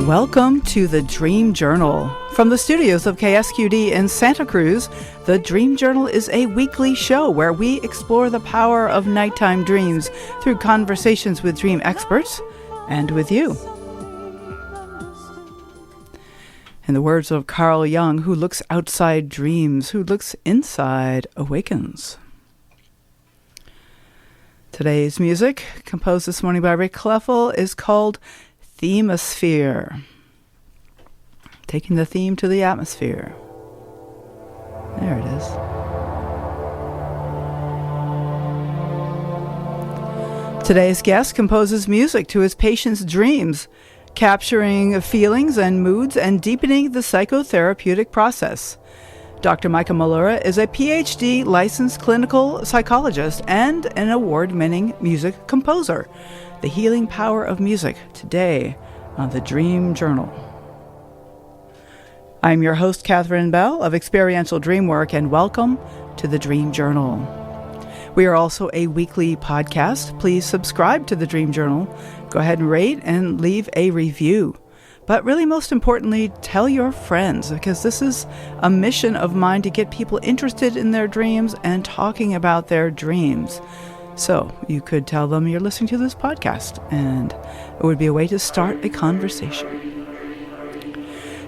Welcome to the Dream Journal. From the studios of KSQD in Santa Cruz, the Dream Journal is a weekly show where we explore the power of nighttime dreams through conversations with dream experts and with you. In the words of Carl Jung, who looks outside dreams, who looks inside awakens. Today's music, composed this morning by Rick Kleffel, is called Themosphere. Taking the theme to the atmosphere. There it is. Today's guest composes music to his patients' dreams, capturing feelings and moods and deepening the psychotherapeutic process. Dr. Michael Mollura is a PhD licensed clinical psychologist and an award-winning music composer. The healing power of music, today on the Dream Journal. I'm your host, Catherine Bell of Experiential Dreamwork, and welcome to the Dream Journal. We are also a weekly podcast. Please subscribe to the Dream Journal. Go ahead and rate and leave a review. But really, most importantly, tell your friends, because this is a mission of mine to get people interested in their dreams and talking about their dreams. So you could tell them you're listening to this podcast, and it would be a way to start a conversation.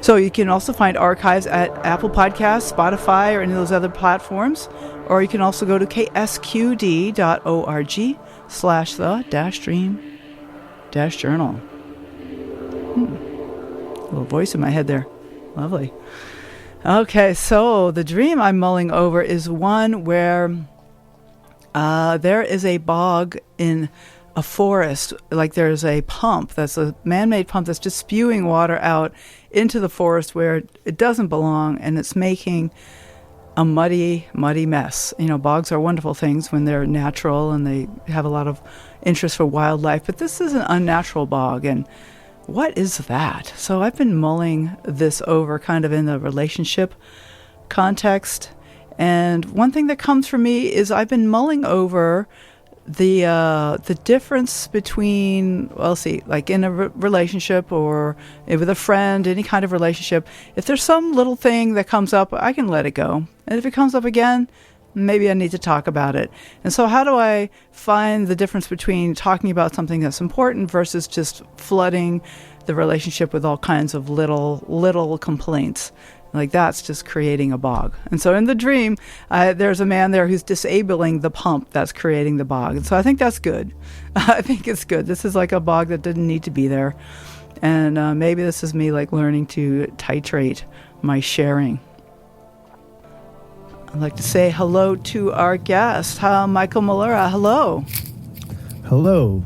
So you can also find archives at Apple Podcasts, Spotify, or any of those other platforms. Or you can also go to ksqd.org/the-dream-journal. Little voice in my head there. Lovely. Okay, so the dream I'm mulling over is one where there is a bog in a forest, like there's a pump that's a man-made pump that's just spewing water out into the forest where it doesn't belong, and it's making a muddy mess. You know, bogs are wonderful things when they're natural and they have a lot of interest for wildlife, but this is an unnatural bog, and what is that? So I've been mulling this over kind of in the relationship context. And one thing that comes for me is I've been mulling over the difference between, like in a relationship or with a friend, any kind of relationship. If there's some little thing that comes up, I can let it go. And if it comes up again, maybe I need to talk about it. And so how do I find the difference between talking about something that's important versus just flooding the relationship with all kinds of little complaints? Like that's just creating a bog. And so in the dream, there's a man there who's disabling the pump that's creating the bog. And so I think that's good. I think it's good. This is like a bog that didn't need to be there. And maybe this is me like learning to titrate my sharing. I'd like to say hello to our guest, Michael Mollura. Hello. Hello.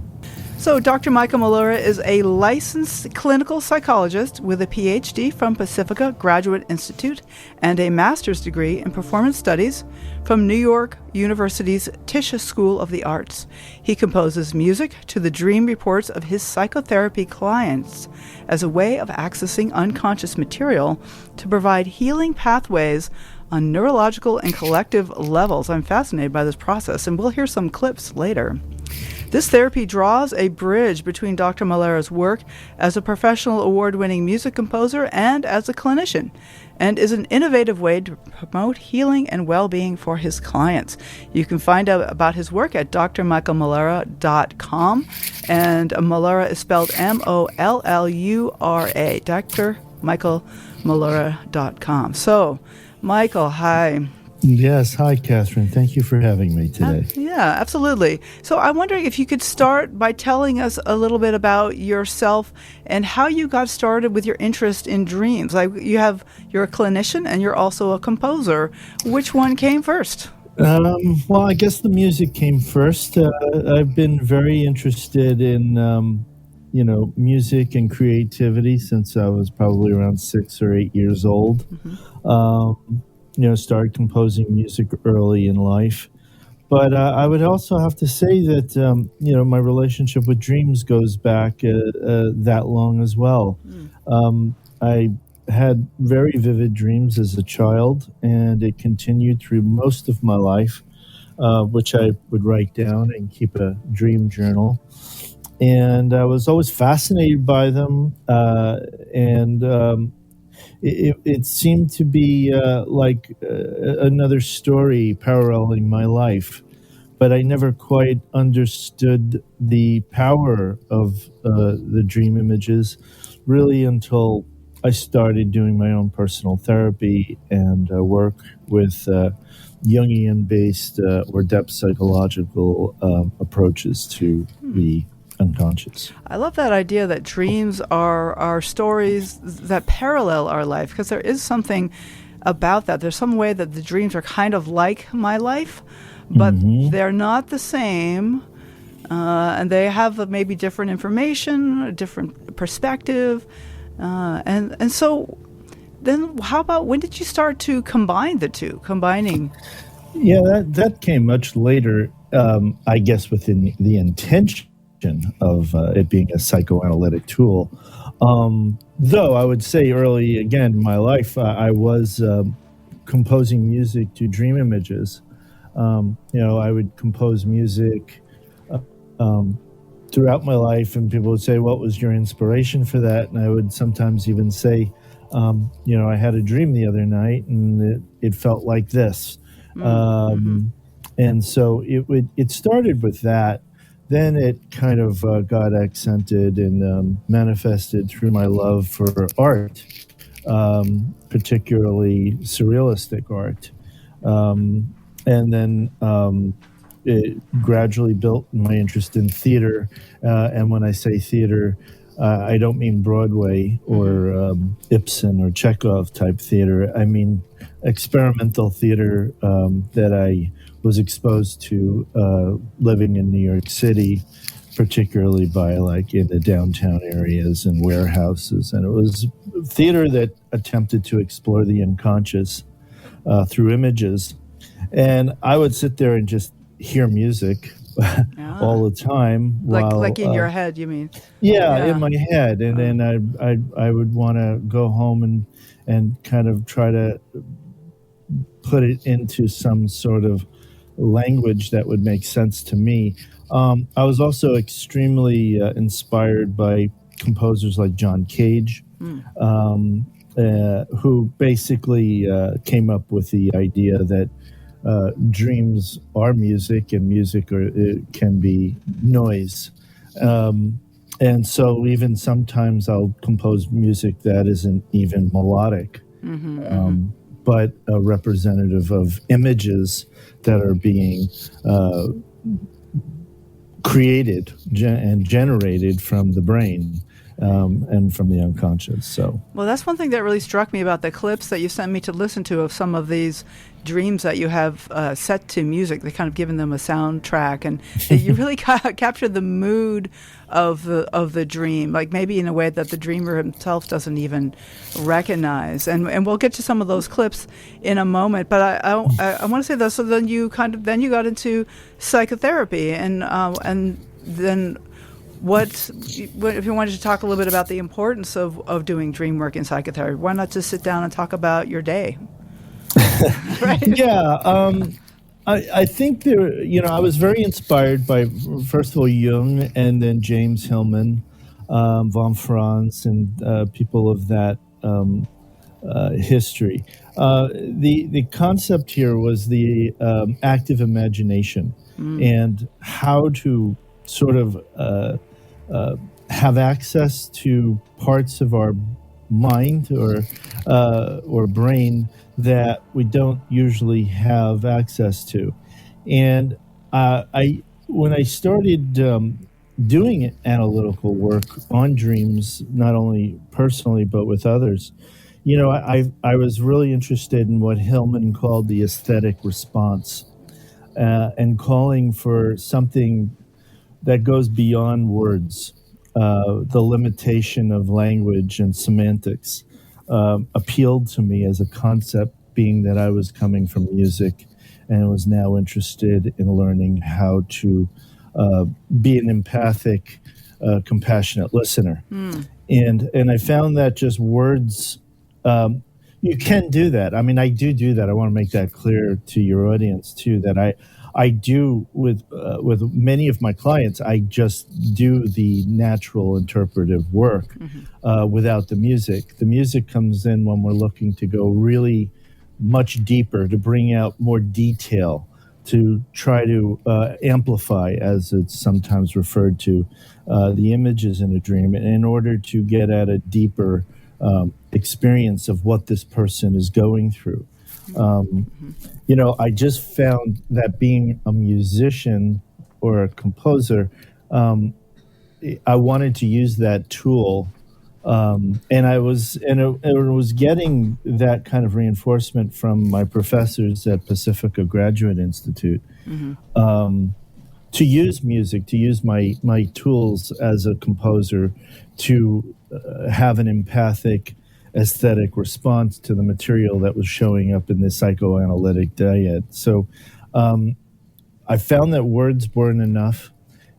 So Dr. Michael Mollura is a licensed clinical psychologist with a PhD from Pacifica Graduate Institute and a master's degree in performance studies from New York University's Tisch School of the Arts. He composes music to the dream reports of his psychotherapy clients as a way of accessing unconscious material to provide healing pathways on neurological and collective levels. I'm fascinated by this process, and we'll hear some clips later. This therapy draws a bridge between Dr. Mollura's work as a professional award-winning music composer and as a clinician, and is an innovative way to promote healing and well-being for his clients. You can find out about his work at drmichaelmollura.com, and Mollura is spelled Mollura, drmichaelmollura.com. So, Michael, hi. Yes, hi, Catherine. Thank you for having me today. Yeah, absolutely. So I'm wondering if you could start by telling us a little bit about yourself and how you got started with your interest in dreams. Like you're a clinician and you're also a composer. Which one came first? Well, I guess the music came first. I've been very interested in, music and creativity since I was probably around 6 or 8 years old. Mm-hmm. Started composing music early in life. But I would also have to say that, my relationship with dreams goes back that long as well. I had very vivid dreams as a child, and it continued through most of my life, which I would write down and keep a dream journal. and I was always fascinated by them. And it seemed to be like another story paralleling my life, but I never quite understood the power of the dream images really until I started doing my own personal therapy and work with Jungian based or depth psychological approaches to the unconscious. I love that idea that dreams are stories that parallel our life, because there is something about that. There's some way that the dreams are kind of like my life, but they're not the same, and they have maybe different information, a different perspective, and so then how about when did you start to combine the two, combining? Yeah, that came much later, I guess, within the intention of it being a psychoanalytic tool. Though I would say early again in my life, I was composing music to dream images. I would compose music throughout my life, and people would say, "What was your inspiration for that?" And I would sometimes even say, I had a dream the other night, and it felt like this. And so it started with that. Then it kind of got accented and manifested through my love for art, particularly surrealistic art. And then it gradually built my interest in theater. And when I say theater, I don't mean Broadway or Ibsen or Chekhov type theater. I mean experimental theater that I was exposed to living in New York City, particularly by like in the downtown areas and warehouses. And it was theater that attempted to explore the unconscious through images. And I would sit there and just hear music all the time. Like in your head, you mean? Yeah, in my head. And then I would want to go home and kind of try to put it into some sort of language that would make sense to me. I was also extremely inspired by composers like John Cage, who basically came up with the idea that dreams are music, and music can be noise. And so even sometimes I'll compose music that isn't even melodic, but a representative of images that are being created and generated from the brain. And from the unconscious. So, well, that's one thing that really struck me about the clips that you sent me to listen to of some of these dreams that you have set to music. They kind of given them a soundtrack, and you really captured the mood of the dream, like maybe in a way that the dreamer himself doesn't even recognize. And we'll get to some of those clips in a moment. But I want to say this. So then you got into psychotherapy, and then. What if you wanted to talk a little bit about the importance of doing dream work in psychotherapy? Why not just sit down and talk about your day? Right? Yeah, I think I was very inspired by, first of all, Jung, and then James Hillman, von Franz, and people of that history. The concept here was the active imagination and how to sort of have access to parts of our mind or brain that we don't usually have access to. And when I started doing analytical work on dreams, not only personally but with others, I was really interested in what Hillman called the aesthetic response, and calling for something that goes beyond words. The limitation of language and semantics appealed to me as a concept, being that I was coming from music and was now interested in learning how to be an empathic, compassionate listener. And I found that just words You can do that. I mean, I do that. I want to make that clear to your audience too. That I do with many of my clients. I just do the natural interpretive work Hmm. without the music. The music comes in when we're looking to go really much deeper, to bring out more detail, to try to amplify, as it's sometimes referred to, the images in a dream, in order to get at a deeper experience of what this person is going through. Um, Hmm. I just found that being a musician or a composer, I wanted to use that tool, and it was getting that kind of reinforcement from my professors at Pacifica Graduate Institute, Hmm. um, to use music, to use my tools as a composer, to have an empathic aesthetic response to the material that was showing up in the psychoanalytic diet. So I found that words weren't enough.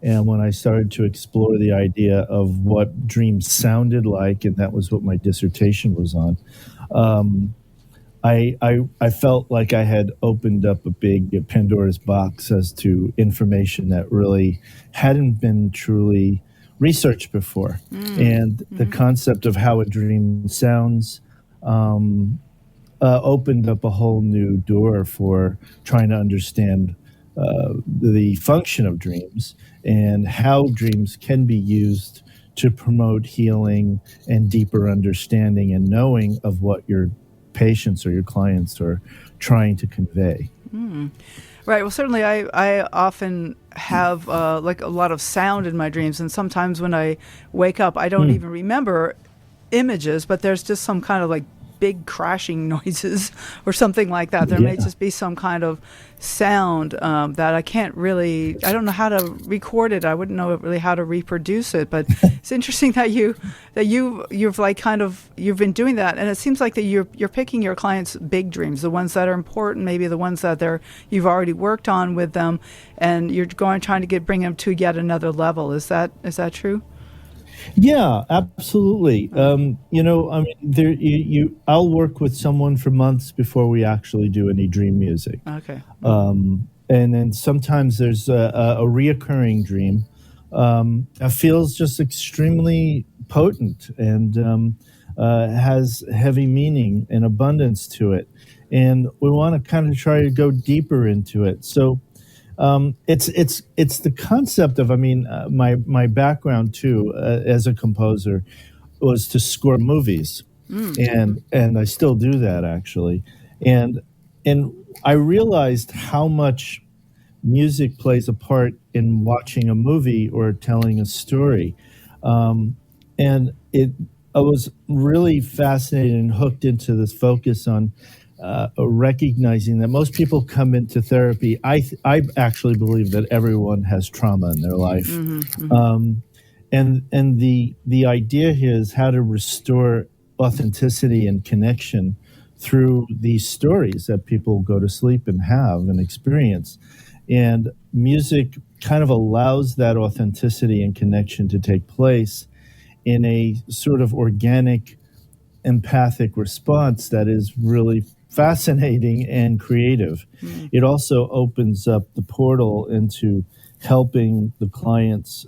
And when I started to explore the idea of what dreams sounded like, and that was what my dissertation was on, um, I felt like I had opened up a big Pandora's box as to information that really hadn't been truly researched before. And the Mm-hmm. concept of how a dream sounds um, opened up a whole new door for trying to understand the function of dreams and how dreams can be used to promote healing and deeper understanding and knowing of what your patients or your clients are trying to convey. Mm. Right. Well, certainly, I often have like a lot of sound in my dreams, and sometimes when I wake up, I don't Hmm. even remember images, but there's just some kind of like big crashing noises or something like that. There may Yeah. just be some kind of sound that I can't really, I don't know how to record it. I wouldn't know really how to reproduce it, but it's interesting that you've like kind of, you've been doing that. And it seems like that you're picking your clients' big dreams, the ones that are important, maybe the ones that you've already worked on with them, and you're trying to bring them to yet another level. Is that true? Yeah, absolutely. Uh, I mean, I'll work with someone for months before we actually do any dream music. okay. And then sometimes there's a reoccurring dream that feels just extremely potent and has heavy meaning and abundance to it. And we want to kind of try to go deeper into it. So it's the concept of, I mean, my background too as a composer was to score movies, Mm-hmm. and I still do that actually, and and I realized how much music plays a part in watching a movie or telling a story, and it I was really fascinated and hooked into this focus on recognizing that most people come into therapy. I actually believe that everyone has trauma in their life, Mm-hmm. Mm-hmm. um, and the idea here is how to restore authenticity and connection through these stories that people go to sleep and have and experience. And music kind of allows that authenticity and connection to take place in a sort of organic, empathic response that is really fascinating and creative. Mm-hmm. It also opens up the portal into helping the clients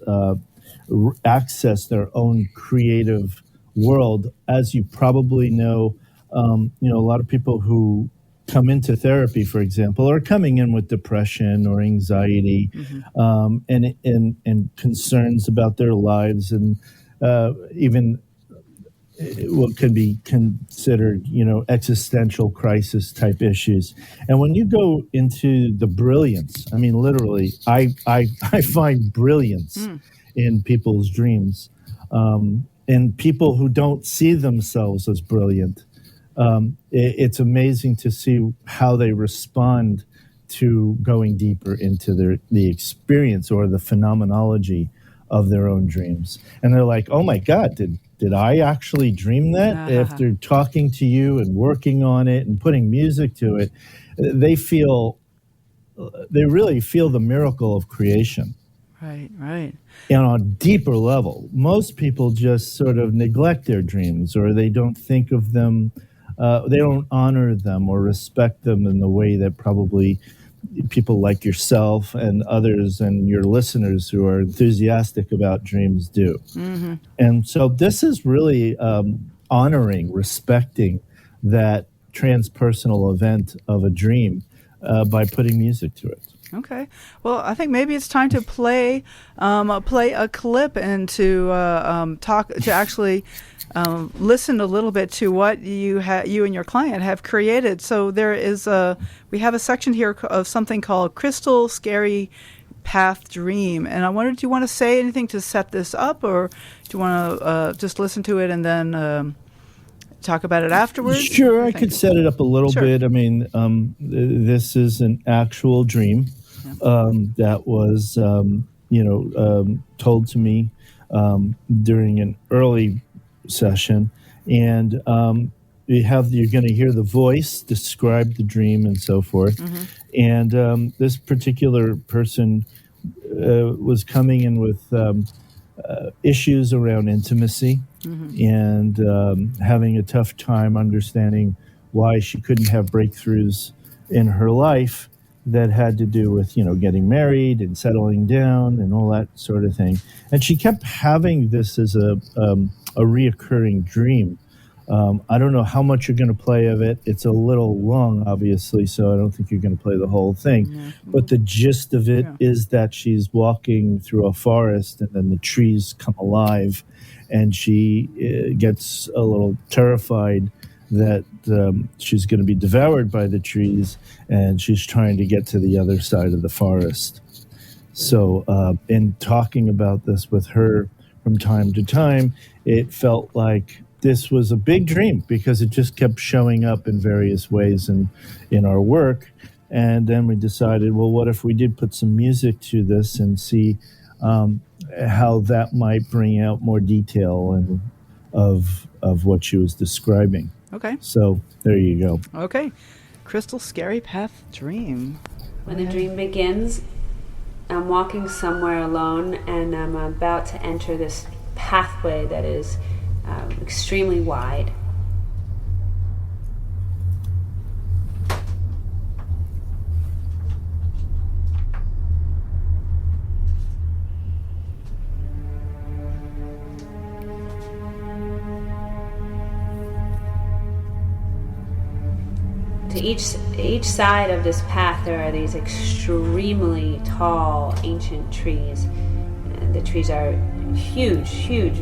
access their own creative world. As you probably know, a lot of people who come into therapy, for example, are coming in with depression or anxiety, Mm-hmm. and concerns about their lives, and even what can be considered, existential crisis type issues. And when you go into the brilliance, I mean, literally, I find brilliance Mm. in people's dreams, and people who don't see themselves as brilliant. It's amazing to see how they respond to going deeper into the experience or the phenomenology of their own dreams. And they're like, oh my God, did I actually dream that? Ah, After talking to you and working on it and putting music to it, they feel, they really feel the miracle of creation. right, right. And on a deeper level, most people just sort of neglect their dreams, or they don't think of them they don't honor them or respect them in the way that probably people like yourself and others and your listeners who are enthusiastic about dreams do. Mm-hmm. And so this is really honoring, respecting that transpersonal event of a dream by putting music to it. Okay. Well, I think maybe it's time to play a clip and to talk to actually listen a little bit to what you and your client have created. So we have a section here of something called Crystal Scary Path Dream, and I wondered, do you want to say anything to set this up, or do you want to just listen to it and then talk about it afterwards? Sure, I could set it up a little bit. I mean, this is an actual dream that was, told to me during an early session, and you're going to hear the voice describe the dream and so forth. Mm-hmm. And this particular person was coming in with issues around intimacy. Mm-hmm. And having a tough time understanding why she couldn't have breakthroughs in her life that had to do with, getting married and settling down and all that sort of thing. And she kept having this as a reoccurring dream. I don't know how much you're going to play of it. It's a little long, obviously, so I don't think you're going to play the whole thing. Mm-hmm. But the gist of it is that she's walking through a forest and then the trees come alive, and she gets a little terrified that she's going to be devoured by the trees, and she's trying to get to the other side of the forest. So in talking about this with her from time to time, it felt like this was a big dream because it just kept showing up in various ways in our work. And then we decided, well, what if we did put some music to this and see how that might bring out more detail and of what she was describing. Okay. So there you go. Okay. Crystal Scary Path Dream. When the dream begins, I'm walking somewhere alone, and I'm about to enter this pathway that is extremely wide. To each side of this path, there are these extremely tall, ancient trees. And the trees are huge,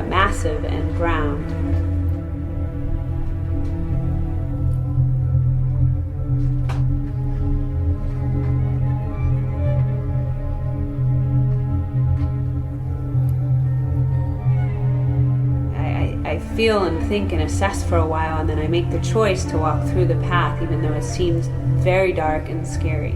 massive and brown. I feel and think and assess for a while, and then I make the choice to walk through the path, even though it seems very dark and scary.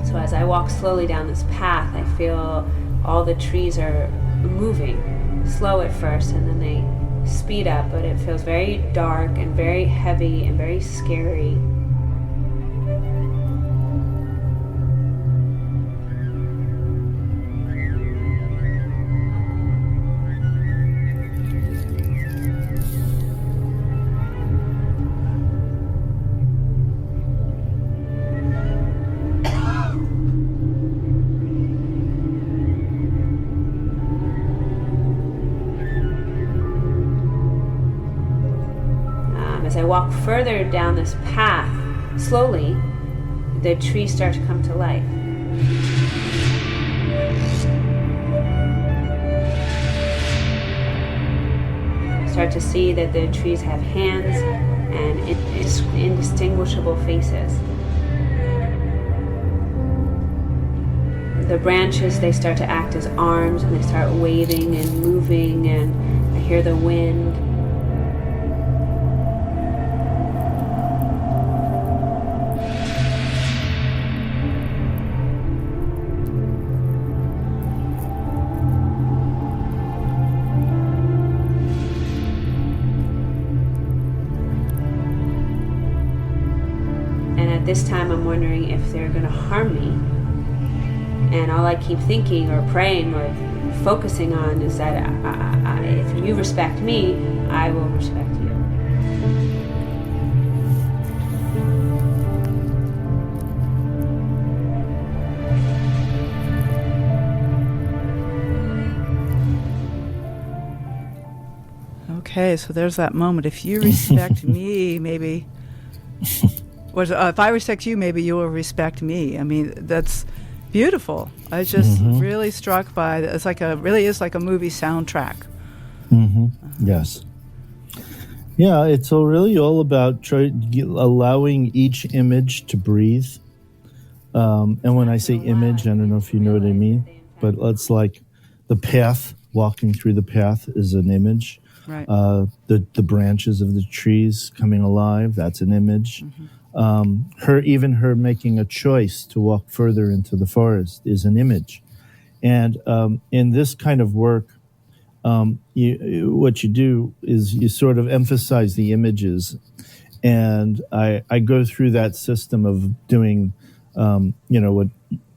So as I walk slowly down this path, I feel all the trees are moving. Slow at first, and then they speed up, but it feels very dark and very heavy and very scary. As I walk further down this path, slowly, the trees start to come to life. I start to see that the trees have hands and indistinguishable faces. The branches, they start to act as arms, and they start waving and moving, and I hear the wind. this time I'm wondering if they're going to harm me. And all I keep thinking or praying or focusing on is that if you respect me, I will respect you. Okay, so there's that moment. If you respect me, maybe... if I respect you, maybe you will respect me. I mean, that's beautiful. I was just really struck by it. It's like really is like a movie soundtrack. Yes. Yeah, it's really all about allowing each image to breathe. And when I say image, I don't know if you know what I mean, but it's like the path, walking through the path is an image. Right. The branches of the trees coming alive, that's an image. Her making a choice to walk further into the forest is an image. And in this kind of work, what you do is you sort of emphasize the images. And I go through that system of doing, what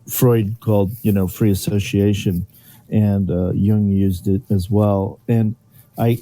Freud called, free association, and Jung used it as well. And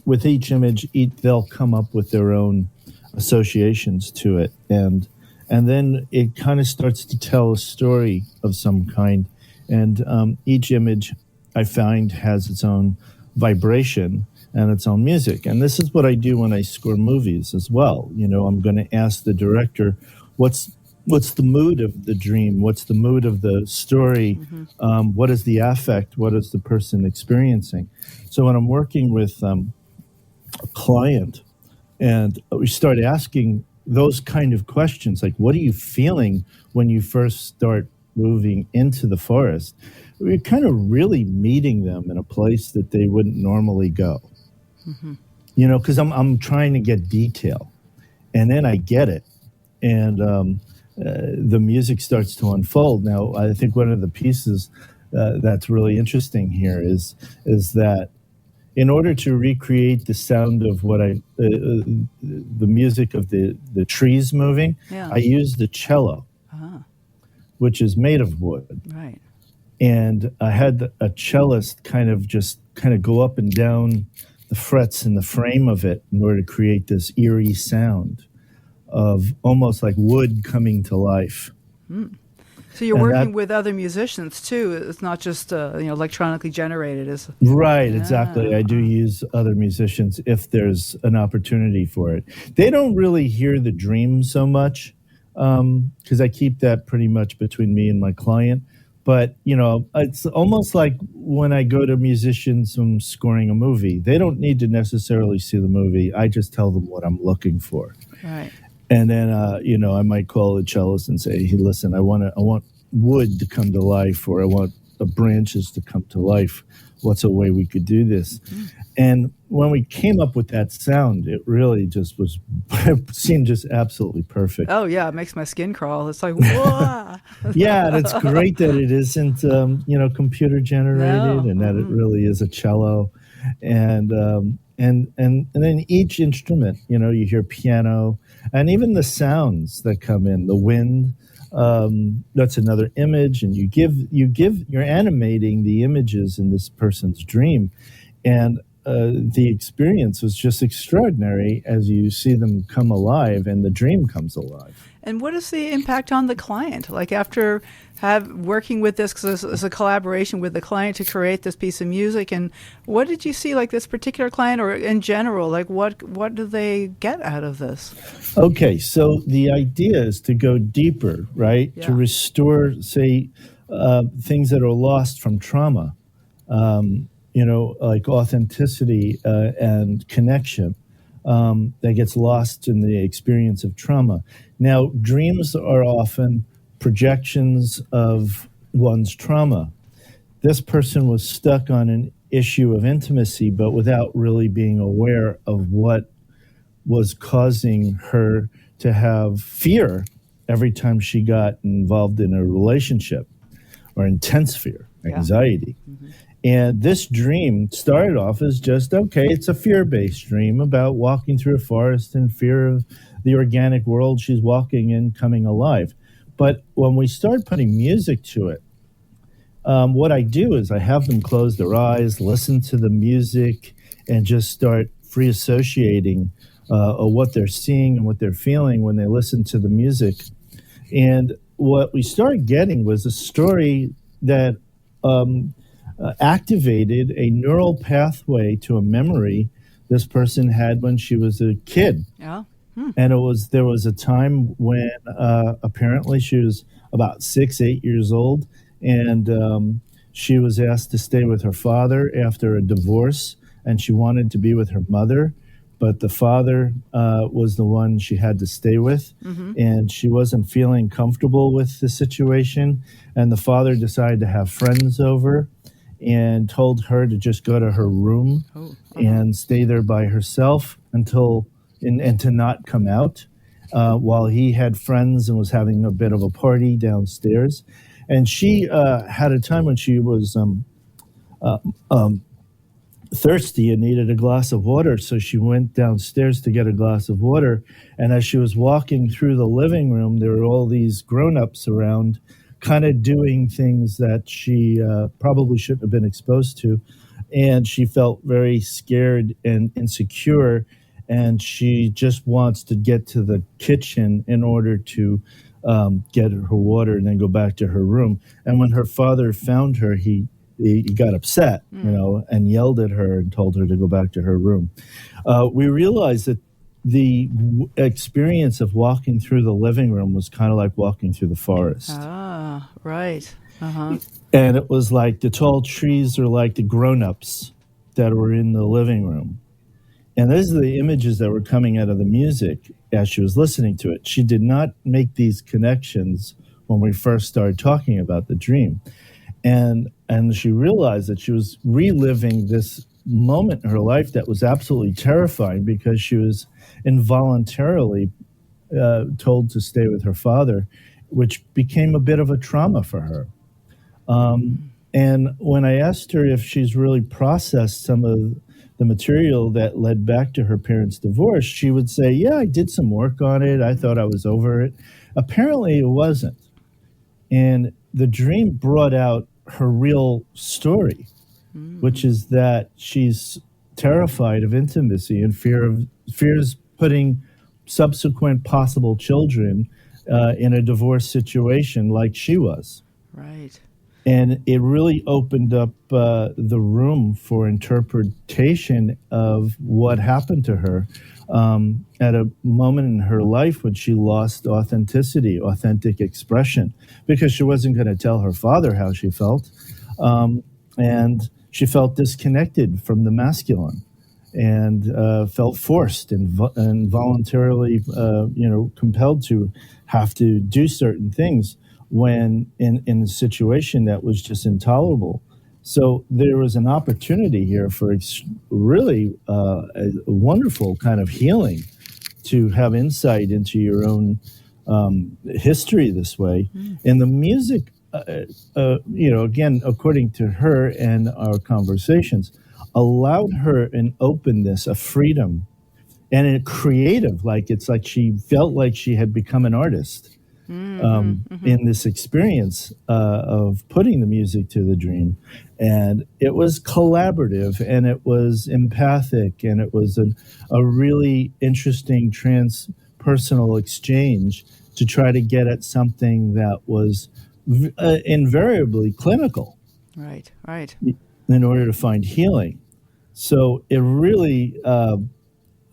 with each image, they'll come up with their own associations to it, and then it kind of starts to tell a story of some kind. And each image, I find, has its own vibration and its own music. And this is what I do when I score movies as well. I'm going to ask the director, what's the mood of the dream? What's the mood of the story? What is the affect? What is the person experiencing? So when I'm working with a client and we start asking those kind of questions, like, what are you feeling when you first start moving into the forest? We're kind of really meeting them in a place that they wouldn't normally go. Because I'm trying to get detail. And then I get it. And the music starts to unfold. Now, I think one of the pieces that's really interesting here is that in order to recreate the sound of the music of the trees moving, I use the cello, which is made of wood. Right. And I had a cellist kind of go up and down the frets in the frame of it in order to create this eerie sound of almost like wood coming to life. So you're working with other musicians too. It's not just electronically generated. Right, exactly. I do use other musicians if there's an opportunity for it. They don't really hear the dream so much because I keep that pretty much between me and my client. But, it's almost like when I go to musicians from scoring a movie, they don't need to necessarily see the movie. I just tell them what I'm looking for. Right. And then, I might call a cellist and say, hey, listen, I want wood to come to life, or I want the branches to come to life. What's a way we could do this? And when we came up with that sound, it really just seemed just absolutely perfect. Oh, yeah, it makes my skin crawl. It's like, whoa! Yeah, and it's great that it isn't, computer generated, and that it really is a cello. And then each instrument, you hear piano, and even the sounds that come in, the wind, that's another image, and you're animating the images in this person's dream, and the experience was just extraordinary as you see them come alive and the dream comes alive. And what is the impact on the client? Like after working with this, because it's a collaboration with the client to create this piece of music, and what did you see, like this particular client or in general, like what do they get out of this? Okay, so the idea is to go deeper, right? Yeah. To restore, say, things that are lost from trauma, like authenticity and connection. That gets lost in the experience of trauma. Now, dreams are often projections of one's trauma. This person was stuck on an issue of intimacy, but without really being aware of what was causing her to have fear every time she got involved in a relationship, or intense fear, anxiety. Yeah. Mm-hmm. And this dream started off as just, okay, it's a fear-based dream about walking through a forest in fear the organic world she's walking in coming alive. But when we start putting music to it, what I do is I have them close their eyes, listen to the music, and just start free associating what they're seeing and what they're feeling when they listen to the music. And what we started getting was a story that activated a neural pathway to a memory this person had when she was a kid. Yeah. And there was a time when apparently she was about 8 years old, and she was asked to stay with her father after a divorce, and she wanted to be with her mother, but the father was the one she had to stay with, and she wasn't feeling comfortable with the situation, and the father decided to have friends over and told her to just go to her room and stay there by herself until and to not come out while he had friends and was having a bit of a party downstairs. And she had a time when she was thirsty and needed a glass of water, so she went downstairs to get a glass of water. And as she was walking through the living room, there were all these grown-ups around kind of doing things that she probably shouldn't have been exposed to. And she felt very scared and insecure, and she just wants to get to the kitchen in order to get her water and then go back to her room. And when her father found her, he got upset, and yelled at her and told her to go back to her room. We realized that the experience of walking through the living room was kind of like walking through the forest. Ah, right. Uh-huh. And it was like the tall trees are like the grown-ups that were in the living room. And those are the images that were coming out of the music as she was listening to it. She did not make these connections when we first started talking about the dream. And she realized that she was reliving this moment in her life that was absolutely terrifying because she was involuntarily told to stay with her father, which became a bit of a trauma for her. And when I asked her if she's really processed some of the material that led back to her parents' divorce, she would say, yeah, I did some work on it. I thought I was over it. Apparently it wasn't. And the dream brought out her real story, which is that she's terrified of intimacy and fears putting subsequent possible children in a divorce situation like she was. Right. And it really opened up the room for interpretation of what happened to her at a moment in her life when she lost authenticity, authentic expression, because she wasn't going to tell her father how she felt. And she felt disconnected from the masculine and felt forced and voluntarily, compelled to have to do certain things when in a situation that was just intolerable. So there was an opportunity here for really a wonderful kind of healing, to have insight into your own history this way. And the music, again, according to her and our conversations, allowed her an openness, a freedom, and a creative, it's like she felt like she had become an artist. In this experience of putting the music to the dream. And it was collaborative, and it was empathic, and it was a really interesting transpersonal exchange to try to get at something that was invariably clinical. Right, right. In order to find healing. So it really,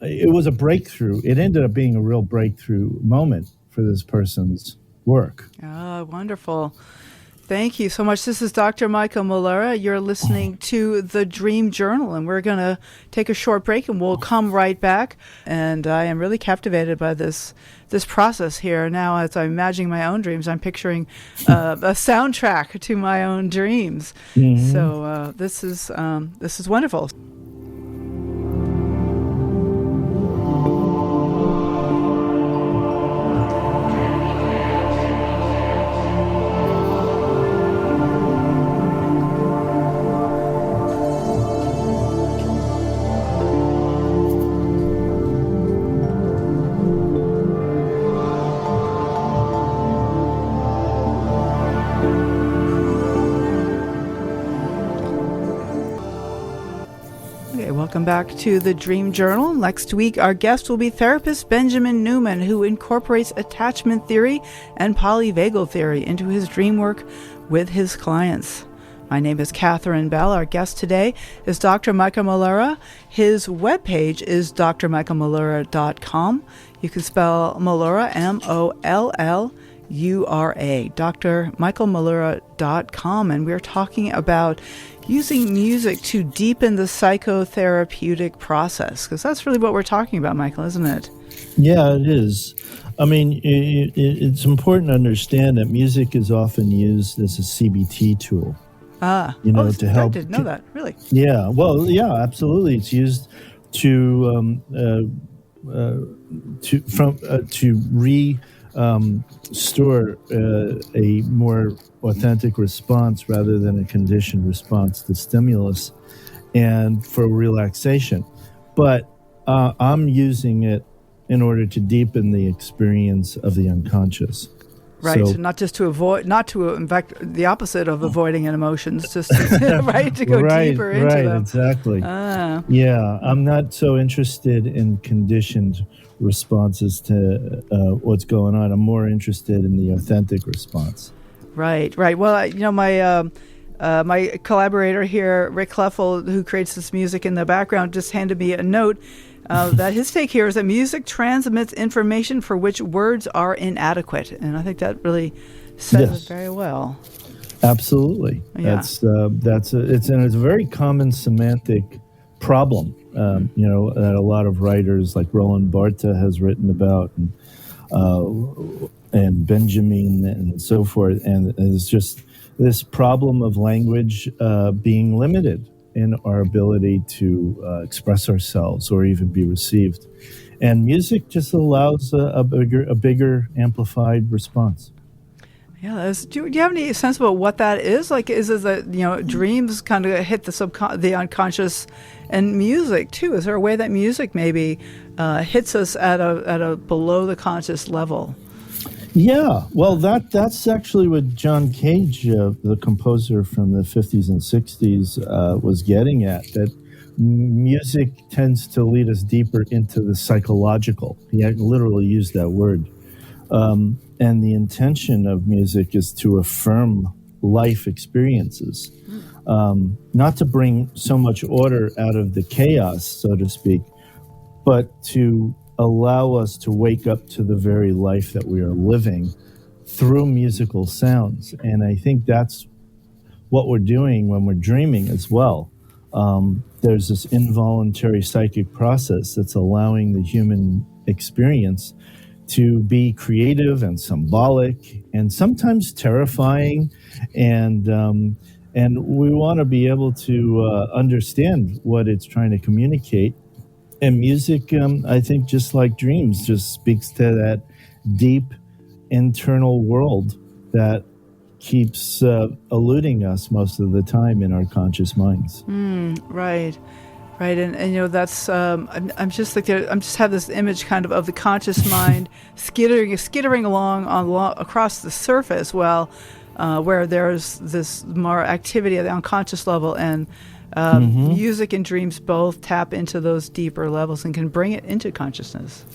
it was a breakthrough. It ended up being a real breakthrough moment for this person's work. Ah, wonderful. Thank you so much. This is Dr. Michael Mollura. You're listening to The Dream Journal, and we're going to take a short break, and we'll come right back. And I am really captivated by this process here. Now, as I'm imagining my own dreams, I'm picturing a soundtrack to my own dreams. Mm-hmm. So this is wonderful. Welcome back to the Dream Journal. Next week, our guest will be therapist Benjamin Newman, who incorporates attachment theory and polyvagal theory into his dream work with his clients. My name is Catherine Bell. Our guest today is Dr. Michael Mollura. His webpage is drmichaelmollura.com. You can spell Mollura, Mollura, drmichaelmollura.com. And we're talking about using music to deepen the psychotherapeutic process, because that's really what we're talking about, Michael, isn't it? Yeah, it is. I mean, it's important to understand that music is often used as a CBT tool. To help. I didn't know that, really. Yeah, well, yeah, absolutely. It's used to store a more authentic response rather than a conditioned response to stimulus, and for relaxation. But I'm using it in order to deepen the experience of the unconscious. Right, so not just to avoid, not to, in fact, the opposite of avoiding emotions, just to, right, to go deeper into them. Right, exactly. Yeah, I'm not so interested in conditioned responses to what's going on. I'm more interested in the authentic response. Right. Well, my collaborator here, Rick Kleffel, who creates this music in the background, just handed me a note that his take here is that music transmits information for which words are inadequate, and I think that really says it very well. Absolutely. Yeah. It's a very common semantic problem. That a lot of writers like Roland Barthes has written about, and Benjamin and so forth, and it's just this problem of language being limited in our ability to express ourselves or even be received. And music just allows a bigger amplified response. Yeah, do you have any sense about what that is? Like, is it that, dreams kind of hit the unconscious, and music too? Is there a way that music maybe hits us at a below the conscious level? Yeah, well, that's actually what John Cage, the composer from the 50s and 60s, was getting at, that music tends to lead us deeper into the psychological. He literally used that word. And the intention of music is to affirm life experiences, not to bring so much order out of the chaos, so to speak, but to allow us to wake up to the very life that we are living through musical sounds. And I think that's what we're doing when we're dreaming as well. There's this involuntary psychic process that's allowing the human experience to be creative and symbolic and sometimes terrifying. And we want to be able to understand what it's trying to communicate. And music, I think, just like dreams, just speaks to that deep internal world that keeps eluding us most of the time in our conscious minds. Right. And that's I'm just like I'm just have this image kind of the conscious mind skittering along across the surface, where there's this more activity at the unconscious level, and music and dreams both tap into those deeper levels and can bring it into consciousness.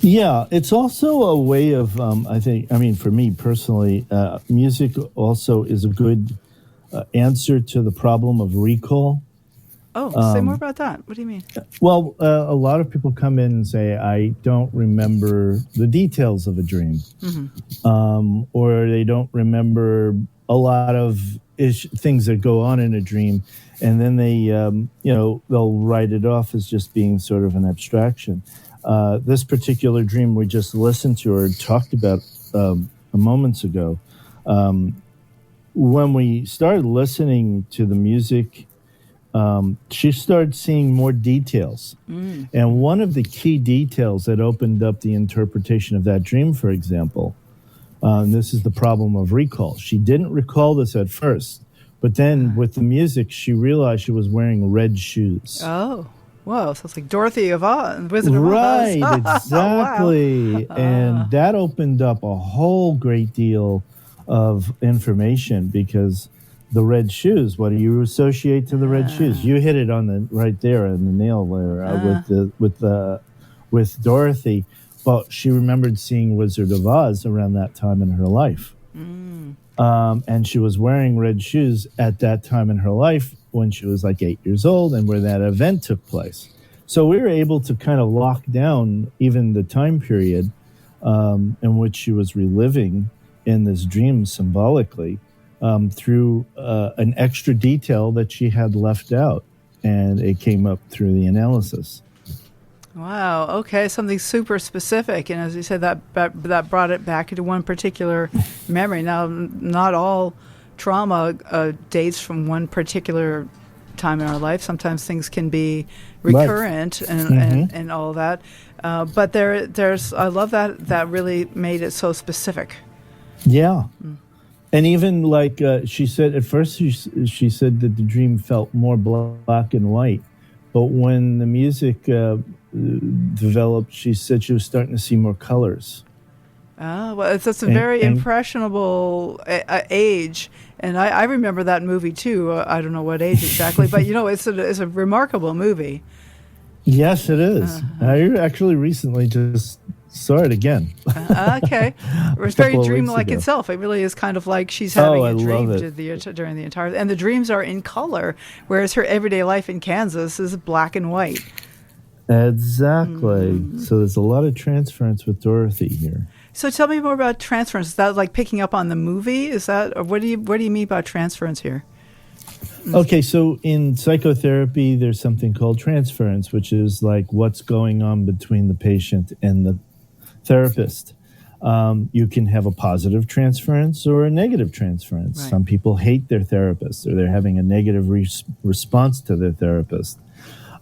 Yeah, it's also a way of, for me personally, music also is a good answer to the problem of recall. Oh, say more about that. What do you mean? Well, a lot of people come in and say, I don't remember the details of a dream, or they don't remember a lot of things that go on in a dream. And then they, they'll write it off as just being sort of an abstraction. This particular dream we just listened to or talked about moments ago, when we started listening to the music, she started seeing more details. And one of the key details that opened up the interpretation of that dream, for example, and this is the problem of recall. She didn't recall this at first. But then with the music, she realized she was wearing red shoes. Oh, whoa. So it's like Dorothy of Oz, Wizard of Oz. Right, exactly. Wow. And that opened up a whole great deal of information because the red shoes. What do you associate to the red shoes? You hit it on the right there on the nail there with Dorothy. But she remembered seeing Wizard of Oz around that time in her life. And she was wearing red shoes at that time in her life when she was like 8 years old and where that event took place. So we were able to kind of lock down even the time period in which she was reliving in this dream symbolically through an extra detail that she had left out. And it came up through the analysis. Wow. Okay. Something super specific. And as you said, that brought it back into one particular memory. Now, not all trauma dates from one particular time in our life. Sometimes things can be recurrent and all that. But there's, I love that really made it so specific. Yeah. And even like she said, at first she said that the dream felt more black and white. But when the music developed, she said she was starting to see more colors. Well, it's a very impressionable age. And I remember that movie, too. I don't know what age exactly, but, it's a remarkable movie. Yes, it is. I actually recently just saw it again. Okay. It was very dreamlike itself. It really is kind of like she's having a dream during the entire... And the dreams are in color, whereas her everyday life in Kansas is black and white. Exactly. So there's a lot of transference with Dorothy here. So tell me more about transference. Is that like picking up on the movie? Is that, or what do you mean by transference here? Okay, so in psychotherapy, there's something called transference, which is like what's going on between the patient and the therapist. You can have a positive transference or a negative transference. Right. Some people hate their therapist, or they're having a negative response to their therapist.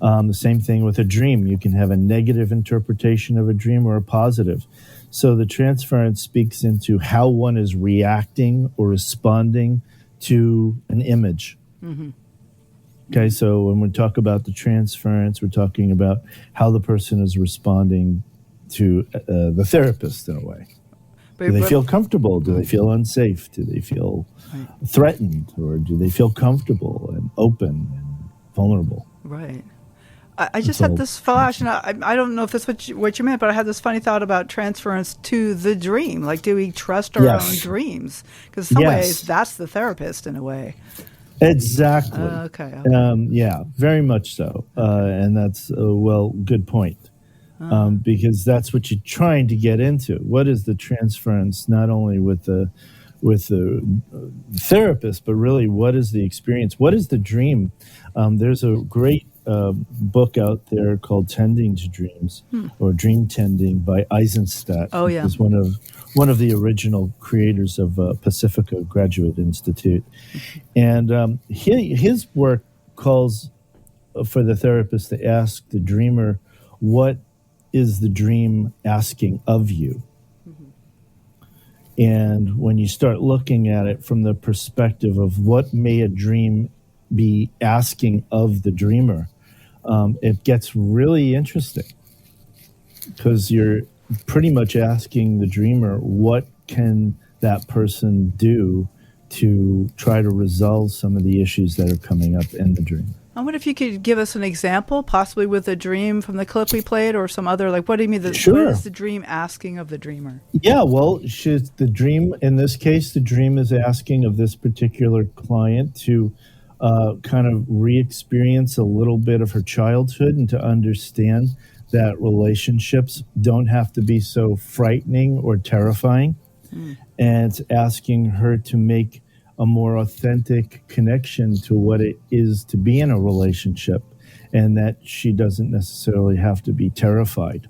The same thing with a dream. You can have a negative interpretation of a dream or a positive. So the transference speaks into how one is reacting or responding to an image. Okay, so when we talk about the transference, we're talking about how the person is responding to the therapist in a way. Do they feel comfortable? Do they feel unsafe? Do they feel threatened? Or do they feel comfortable and open and vulnerable? Right. I just had this flash, and I don't know if that's what you meant, but I had this funny thought about transference to the dream. Like, do we trust our own dreams? Because in some ways, that's the therapist in a way. Exactly. Okay. Yeah, very much so. And that's, good point. Because that's what you're trying to get into. What is the transference, not only with the therapist, but really what is the experience? What is the dream? There's a great book out there called Tending to Dreams or Dream Tending by Eisenstadt. Oh, yeah. He's one of the original creators of Pacifica Graduate Institute. And his work calls for the therapist to ask the dreamer, what is the dream asking of you? And when you start looking at it from the perspective of what may a dream be asking of the dreamer, it gets really interesting, because you're pretty much asking the dreamer, what can that person do to try to resolve some of the issues that are coming up in the dream? I wonder if you could give us an example, possibly with a dream from the clip we played, or some other, like, what do you mean? Sure. What is the dream asking of the dreamer? Yeah, well, the dream, in this case, the dream is asking of this particular client to kind of re-experience a little bit of her childhood and to understand that relationships don't have to be so frightening or terrifying. And it's asking her to make a more authentic connection to what it is to be in a relationship, and that she doesn't necessarily have to be terrified.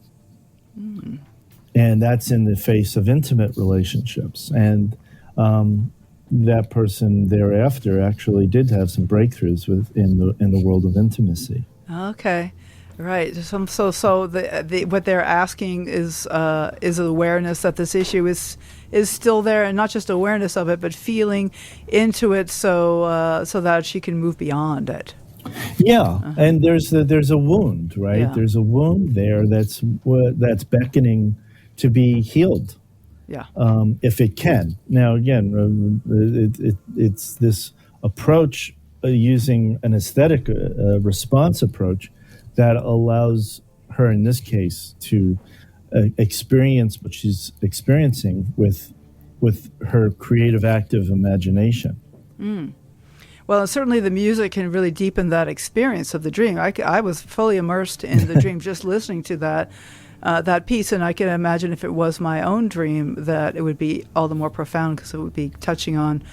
And that's in the face of intimate relationships. And that person thereafter actually did have some breakthroughs in the world of intimacy. Okay. Right. So what they're asking is awareness that this issue is still there, and not just awareness of it, but feeling into it, so that she can move beyond it. Yeah, and there's a wound, right? Yeah. There's a wound there that's beckoning to be healed. Yeah. If it can. Now again, it's this approach using an aesthetic response approach that allows her, in this case, to experience what she's experiencing with her creative, active imagination. Well, and certainly the music can really deepen that experience of the dream. I was fully immersed in the dream just listening to that piece, and I can imagine if it was my own dream that it would be all the more profound because it would be touching on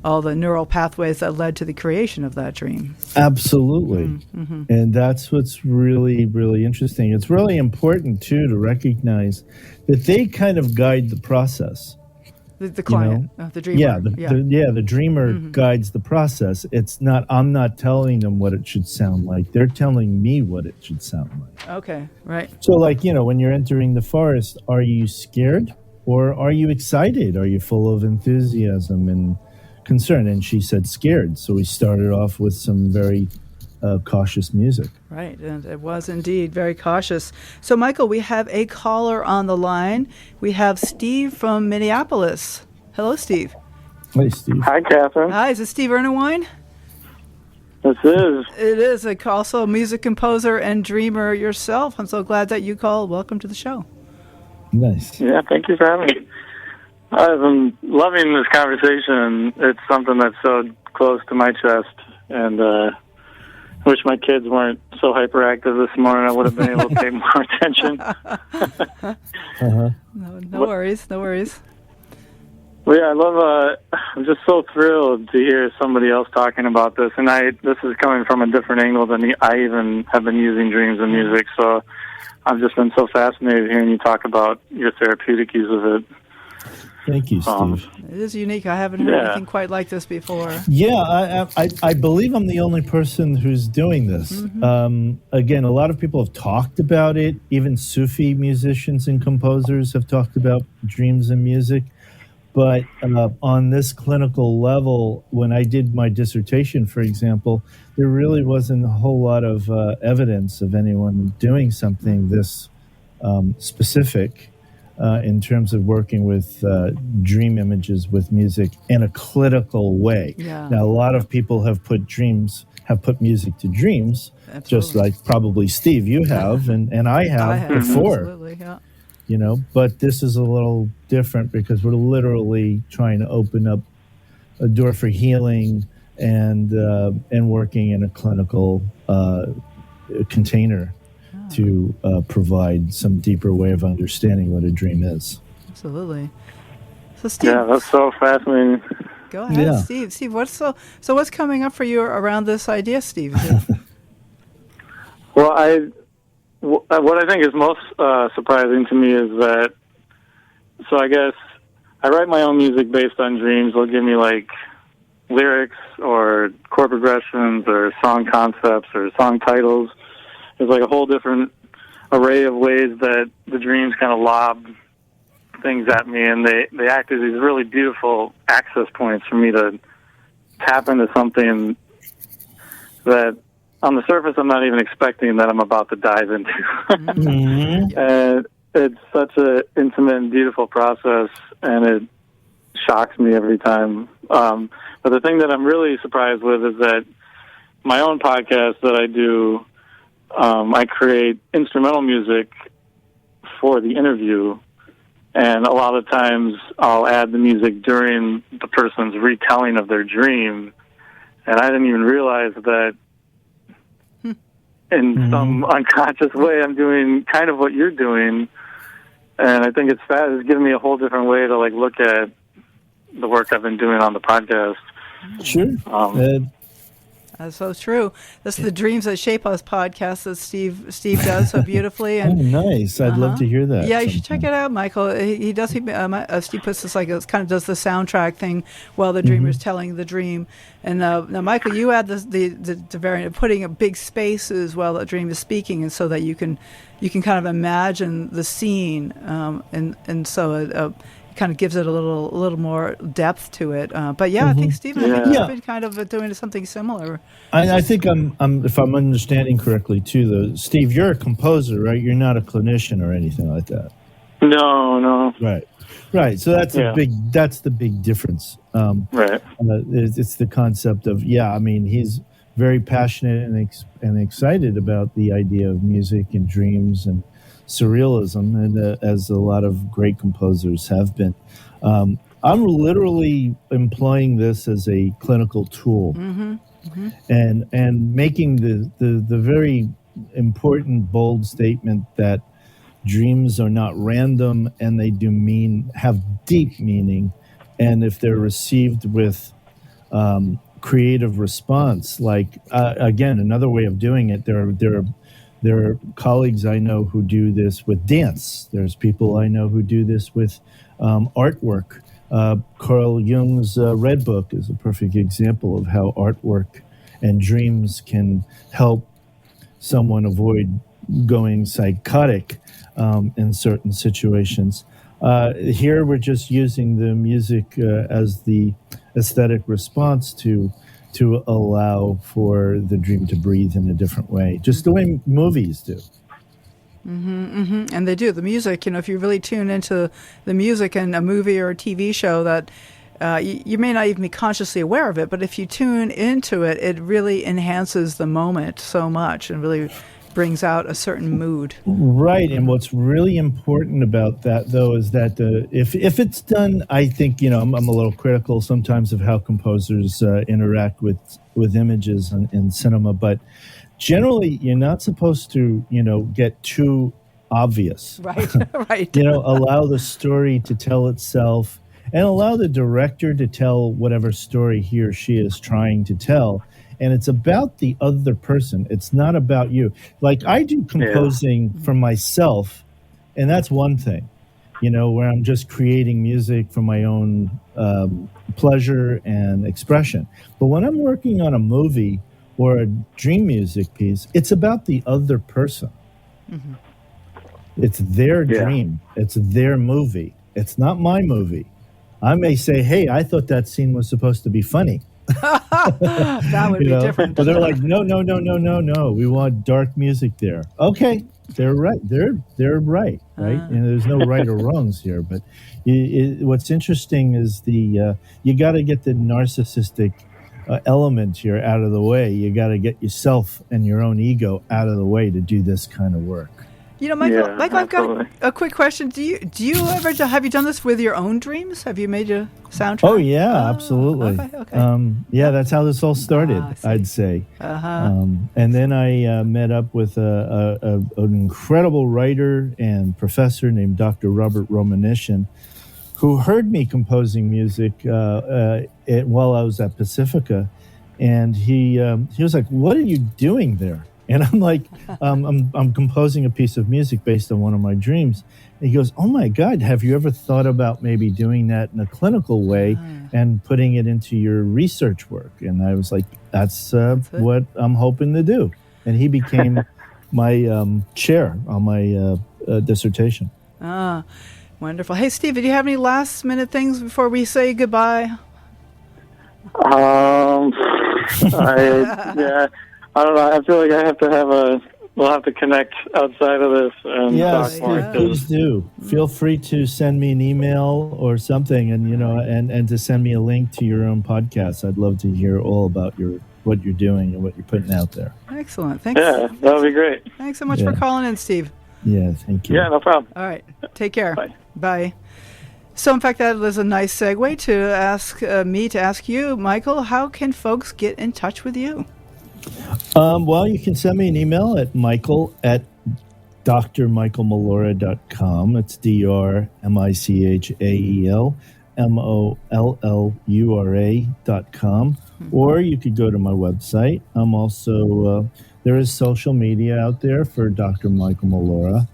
all the neural pathways that led to the creation of that dream. Absolutely. And that's what's really, really interesting. It's really important, too, to recognize that they kind of guide the process. The client, the dreamer. The dreamer guides the process. It's not, I'm not telling them what it should sound like. They're telling me what it should sound like. Okay, right. So, like, when you're entering the forest, are you scared or are you excited? Are you full of enthusiasm and concern? And she said scared. So we started off with some very cautious music. Right, and it was indeed very cautious. So, Michael, we have a caller on the line. We have Steve from Minneapolis. Hello, Steve. Hey, Steve. Hi, Catherine. Hi, is it Steve Ernewine? This is. It is. Also a music composer and dreamer yourself. I'm so glad that you called. Welcome to the show. Nice. Yeah, thank you for having me. I've been loving this conversation. It's something that's so close to my chest, and I wish my kids weren't so hyperactive this morning. I would have been able to pay more attention. No worries, no worries. Well, yeah, I love. I'm just so thrilled to hear somebody else talking about this, and this is coming from a different angle than I even have been using dreams and music. So I've just been so fascinated hearing you talk about your therapeutic use of it. Thank you, Steve. It is unique. I haven't heard anything quite like this before. Yeah, I believe I'm the only person who's doing this. Again, a lot of people have talked about it. Even Sufi musicians and composers have talked about dreams and music. But on this clinical level, when I did my dissertation, for example, there really wasn't a whole lot of evidence of anyone doing something this specific in terms of working with dream images with music in a clinical way. Yeah. Now, a lot of people have put music to dreams, Absolutely. just like probably Steve, you have, and I have before. Absolutely, yeah. But this is a little different because we're literally trying to open up a door for healing and working in a clinical container to provide some deeper way of understanding what a dream is. Absolutely. So, Steve, Yeah, that's so fascinating. go ahead, Yeah. Steve. Steve, what's coming up for you around this idea, Steve? Well, what I think is most surprising to me is that, so I guess I write my own music based on dreams. They'll give me like lyrics or chord progressions or song concepts or song titles. There's like a whole different array of ways that the dreams kind of lob things at me, and they act as these really beautiful access points for me to tap into something that on the surface I'm not even expecting that I'm about to dive into. And it's such an intimate and beautiful process, and it shocks me every time. But the thing that I'm really surprised with is that my own podcast that I do, I create instrumental music for the interview, and a lot of times I'll add the music during the person's retelling of their dream, and I didn't even realize that in some unconscious way I'm doing kind of what you're doing, and I think it's given me a whole different way to like look at the work I've been doing on the podcast. Sure. That's so true. That's the Dreams That Shape Us podcast that Steve does so beautifully. And nice. I'd love to hear that. yeah, you should check it out, Michael. He does. Steve puts this kind of does the soundtrack thing while the dreamer is telling the dream. And now, Michael, you add the variant of putting a big spaces while the dream is speaking, and so that you can kind of imagine the scene, and so kind of gives it a little more depth to it. But yeah, I think Stephen, I think you've been kind of doing something similar. I think I'm if I'm understanding correctly too, though, Steve, you're a composer, right? You're not a clinician or anything like that. No. Right. So that's the big difference. Right. It's the concept of, I mean, he's very passionate and excited about the idea of music and dreams and surrealism, and as a lot of great composers have been. I'm literally employing this as a clinical tool, and making the very important, bold statement that dreams are not random, and they have deep meaning, and if they're received with creative response, like again, another way of doing it, there are colleagues I know who do this with dance. There's people I know who do this with artwork. Carl Jung's Red Book is a perfect example of how artwork and dreams can help someone avoid going psychotic in certain situations. Here we're just using the music as the aesthetic response to allow for the dream to breathe in a different way, just the way movies do. And they do. The music, if you really tune into the music in a movie or a TV show, that you may not even be consciously aware of it, but if you tune into it, it really enhances the moment so much and really brings out a certain mood. Right, and what's really important about that, though, is that if it's done, I think, I'm a little critical sometimes of how composers interact with images in cinema, but generally, you're not supposed to, get too obvious. Right, right. Allow the story to tell itself, and allow the director to tell whatever story he or she is trying to tell. And it's about the other person. It's not about you. Like, I do composing for myself, and that's one thing, where I'm just creating music for my own pleasure and expression. But when I'm working on a movie or a dream music piece, it's about the other person. It's their dream. It's their movie. It's not my movie. I may say, hey, I thought that scene was supposed to be funny. That would be different. But they're like, no. We want dark music there. Okay, they're right. They're right, right? And there's no right or wrongs here. But what's interesting is you got to get the narcissistic element here out of the way. You got to get yourself and your own ego out of the way to do this kind of work. Michael, I've got a quick question. Do you ever have you done this with your own dreams? Have you made a soundtrack? Oh yeah, absolutely. Okay. That's how this all started. I'd say. And then I met up with an incredible writer and professor named Dr. Robert Romanishin, who heard me composing music while I was at Pacifica, and he was like, "What are you doing there?" And I'm like, I'm composing a piece of music based on one of my dreams. And he goes, "Oh my God, have you ever thought about maybe doing that in a clinical way and putting it into your research work?" And I was like, that's what I'm hoping to do. And he became my chair on my dissertation. Wonderful. Hey, Steve, do you have any last minute things before we say goodbye? I don't know. I feel like I have to we'll have to connect outside of this and talk more. Please do. Feel free to send me an email or something, and and to send me a link to your own podcast. I'd love to hear all about what you're doing and what you're putting out there. Excellent. Thanks. Yeah, that would be great. Thanks so much for calling in, Steve. Yeah, thank you. Yeah, no problem. All right. Take care. Bye. Bye. So, in fact, that was a nice segue to ask me to ask you, Michael, how can folks get in touch with you? Well, you can send me an email at michael@drmichaelmollura.com. It's drmichaelmollura.com. Or you could go to my website. I'm also, there is social media out there for Dr. Michael Mollura.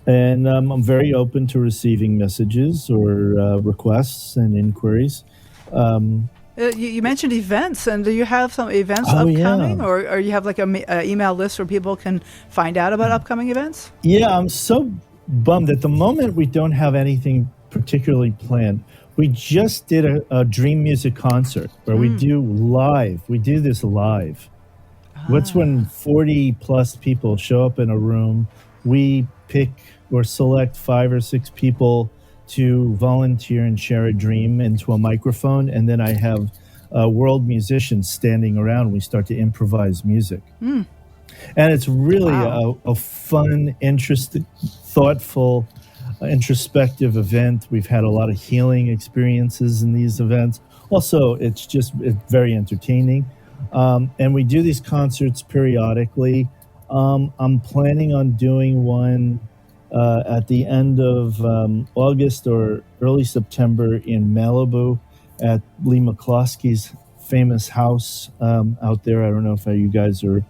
And I'm very open to receiving messages or requests and inquiries. You mentioned events, and do you have some events upcoming, or you have like a email list where people can find out about upcoming events? Yeah, I'm so bummed. At the moment, we don't have anything particularly planned. We just did a dream music concert where we do this live. What's when 40 plus people show up in a room, we pick or select 5 or 6 people to volunteer and share a dream into a microphone, and then I have world musicians standing around. We start to improvise music. And it's really a fun, interesting, thoughtful, introspective event. We've had a lot of healing experiences in these events. Also, it's very entertaining. And we do these concerts periodically. I'm planning on doing one at the end of August or early September in Malibu at Lee McCloskey's famous house out there. I don't know if you guys are,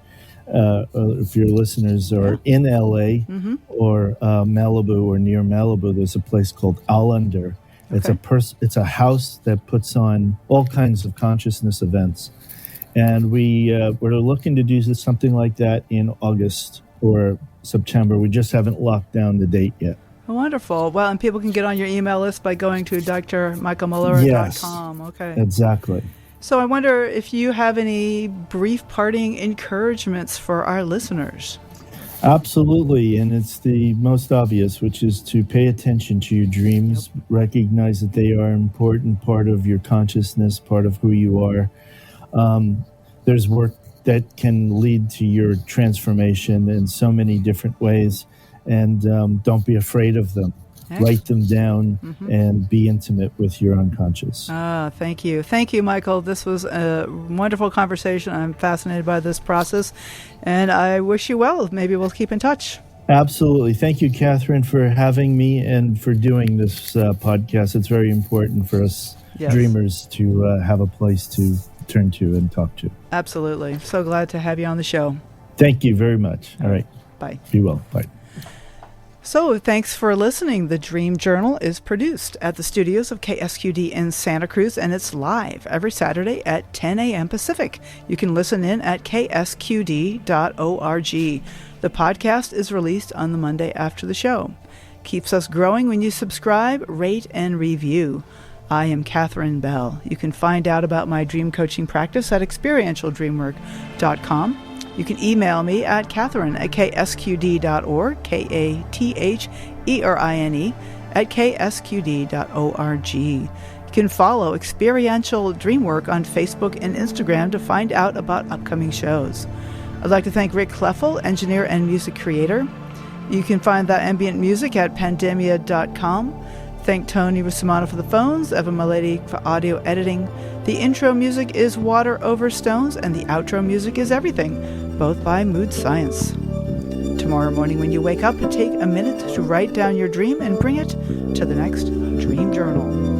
if your listeners are in LA or Malibu or near Malibu. There's a place called Allender. It's a house that puts on all kinds of consciousness events. And we're looking to do something like that in August or September. We just haven't locked down the date yet. Wonderful. Well, and people can get on your email list by going to drmichaelmollura.com. Yes, okay. Exactly. So I wonder if you have any brief parting encouragements for our listeners. Absolutely. And it's the most obvious, which is to pay attention to your dreams, recognize that they are an important part of your consciousness, part of who you are. There's work that can lead to your transformation in so many different ways, and don't be afraid of them. Excellent. Write them down and be intimate with your unconscious. Thank you. Thank you, Michael. This was a wonderful conversation. I'm fascinated by this process, and I wish you well. Maybe we'll keep in touch. Absolutely. Thank you, Catherine, for having me and for doing this podcast. It's very important for us dreamers to have a place to turn to and talk to. Absolutely. So glad to have you on the show. Thank you very much. All right. Bye. Be well. Bye. So thanks for listening. The Dream Journal is produced at the studios of KSQD in Santa Cruz, and it's live every Saturday at 10 a.m. Pacific. You can listen in at ksqd.org. The podcast is released on the Monday after the show. Keeps us growing when you subscribe, rate, and review. I am Catherine Bell. You can find out about my dream coaching practice at experientialdreamwork.com. You can email me at catherine@ksqd.org, KATHERINE @ksqd.org. You can follow Experiential Dreamwork on Facebook and Instagram to find out about upcoming shows. I'd like to thank Rick Kleffel, engineer and music creator. You can find that ambient music at pandemia.com. Thank Tony Russamano for the phones, Eva Milady for audio editing. The intro music is Water Over Stones, and the outro music is Everything, both by Mood Science. Tomorrow morning when you wake up, take a minute to write down your dream and bring it to the next Dream Journal.